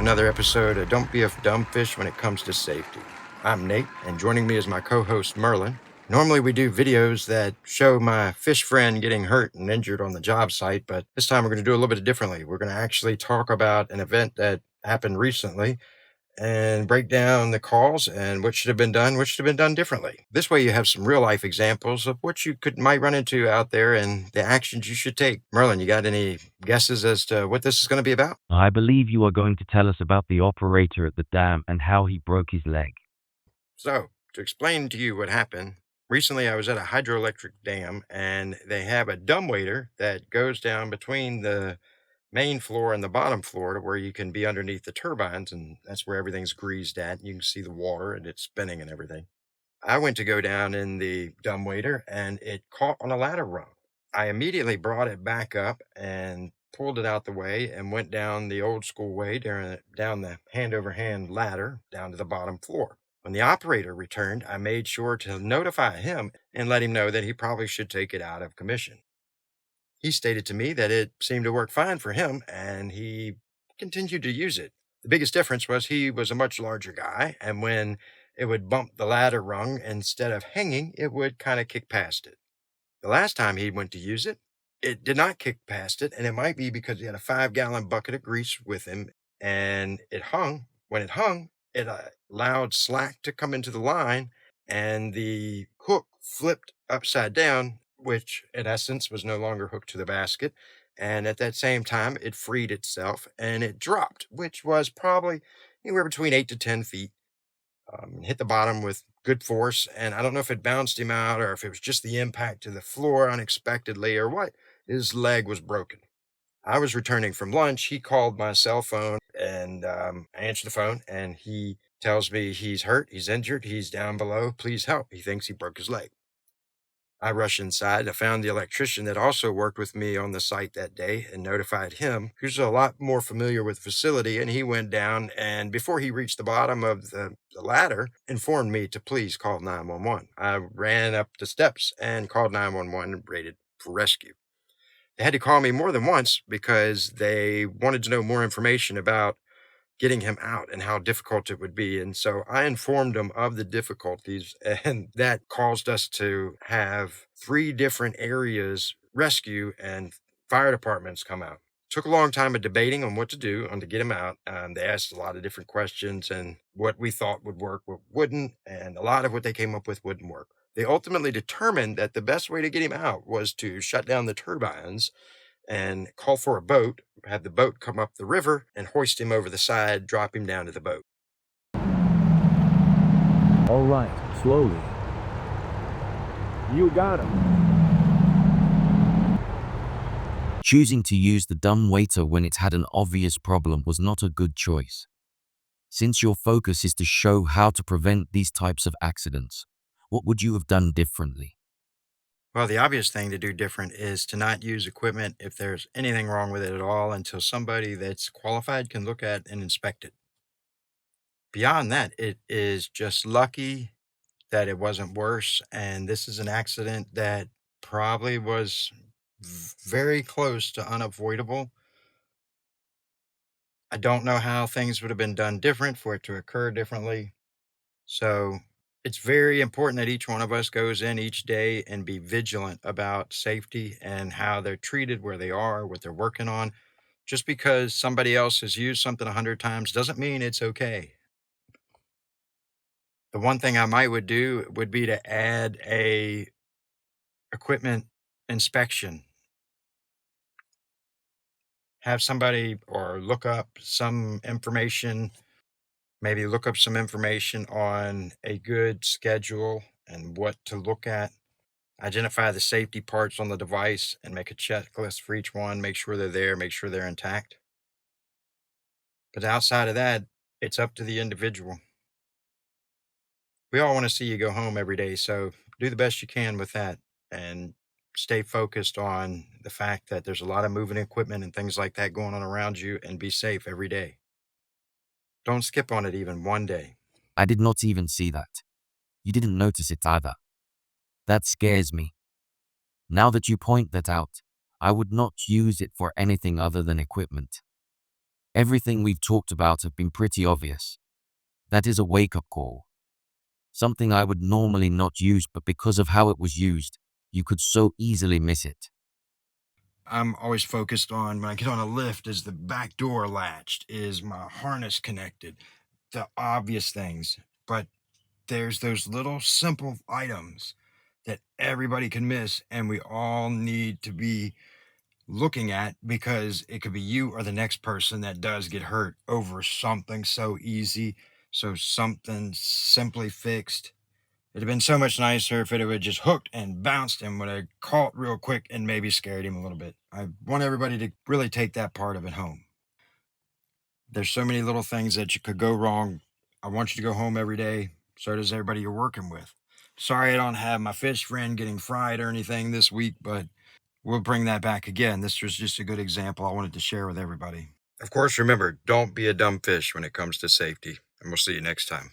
another episode of Don't Be a Dumb Fish When It Comes to Safety. I'm Nate, and joining me is my co-host Merlin. Normally we do videos that show my fish friend getting hurt and injured on the job site, but this time we're going to do a little bit differently. We're going to actually talk about an event that happened recently and break down the calls and what should have been done, what should have been done differently. This way you have some real life examples of what you might run into out there and the actions you should take. Merlin, you got any guesses as to what this is going to be about? I believe you are going to tell us about the operator at the dam and how he broke his leg. So, to explain to you what happened, recently I was at a hydroelectric dam and they have a dumbwaiter that goes down between the main floor and the bottom floor to where you can be underneath the turbines, and that's where everything's greased at. And you can see the water and it's spinning and everything. I went to go down in the dumbwaiter and it caught on a ladder rung. I immediately brought it back up and pulled it out the way and went down the old school way, down the hand over hand ladder down to the bottom floor. When the operator returned, I made sure to notify him and let him know that he probably should take it out of commission. He stated to me that it seemed to work fine for him and he continued to use it. The biggest difference was he was a much larger guy, and when it would bump the ladder rung, instead of hanging, it would kind of kick past it. The last time he went to use it, it did not kick past it, and it might be because he had a 5-gallon bucket of grease with him, and it hung. When it hung, it allowed slack to come into the line, and the hook flipped upside down, which in essence was no longer hooked to the basket. And at that same time, it freed itself and it dropped, which was probably anywhere between 8 to 10 feet. Hit the bottom with good force. And I don't know if it bounced him out or if it was just the impact to the floor unexpectedly or what. His leg was broken. I was returning from lunch. He called my cell phone and I answered the phone and he tells me he's hurt, he's injured, he's down below. Please help. He thinks he broke his leg. I rushed inside. I found the electrician that also worked with me on the site that day and notified him. He was a lot more familiar with the facility, and he went down and before he reached the bottom of the ladder, informed me to please call 911. I ran up the steps and called 911 and rated for rescue. They had to call me more than once because they wanted to know more information about getting him out and how difficult it would be. And so I informed them of the difficulties, and that caused us to have 3 different areas rescue and fire departments come out. Took a long time of debating on what to do on to get him out. They asked a lot of different questions and what we thought would work, what wouldn't, and a lot of what they came up with wouldn't work. They ultimately determined that the best way to get him out was to shut down the turbines and call for a boat, have the boat come up the river and hoist him over the side, drop him down to the boat. All right, slowly. You got him. Choosing to use the dumbwaiter when it had an obvious problem was not a good choice. Since your focus is to show how to prevent these types of accidents, what would you have done differently? Well, the obvious thing to do different is to not use equipment if there's anything wrong with it at all until somebody that's qualified can look at and inspect it. Beyond that, it is just lucky that it wasn't worse. And this is an accident that probably was very close to unavoidable. I don't know how things would have been done different for it to occur differently. So it's very important that each one of us goes in each day and be vigilant about safety and how they're treated where they are, what they're working on. Just because somebody else has used something 100 times doesn't mean it's okay. The one thing I might would do would be to add a equipment inspection. Have somebody or look up some information, maybe look up some information on a good schedule and what to look at. Identify the safety parts on the device and make a checklist for each one, make sure they're there, make sure they're intact. But outside of that, it's up to the individual. We all want to see you go home every day, so do the best you can with that and stay focused on the fact that there's a lot of moving equipment and things like that going on around you, and be safe every day. Don't skip on it even one day. I did not even see that. You didn't notice it either. That scares me. Now that you point that out, I would not use it for anything other than equipment. Everything we've talked about have been pretty obvious. That is a wake-up call. Something I would normally not use, but because of how it was used, you could so easily miss it. I'm always focused on when I get on a lift, is the back door latched? Is my harness connected? The obvious things. But there's those little simple items that everybody can miss, and we all need to be looking at, because it could be you or the next person that does get hurt over something so easy. So something simply fixed. It'd have been so much nicer if it would have just hooked and bounced and would have caught real quick and maybe scared him a little bit. I want everybody to really take that part of it home. There's so many little things that you could go wrong. I want you to go home every day. So does everybody you're working with. Sorry I don't have my fish friend getting fried or anything this week, but we'll bring that back again. This was just a good example I wanted to share with everybody. Of course, remember, don't be a dumb fish when it comes to safety, and we'll see you next time.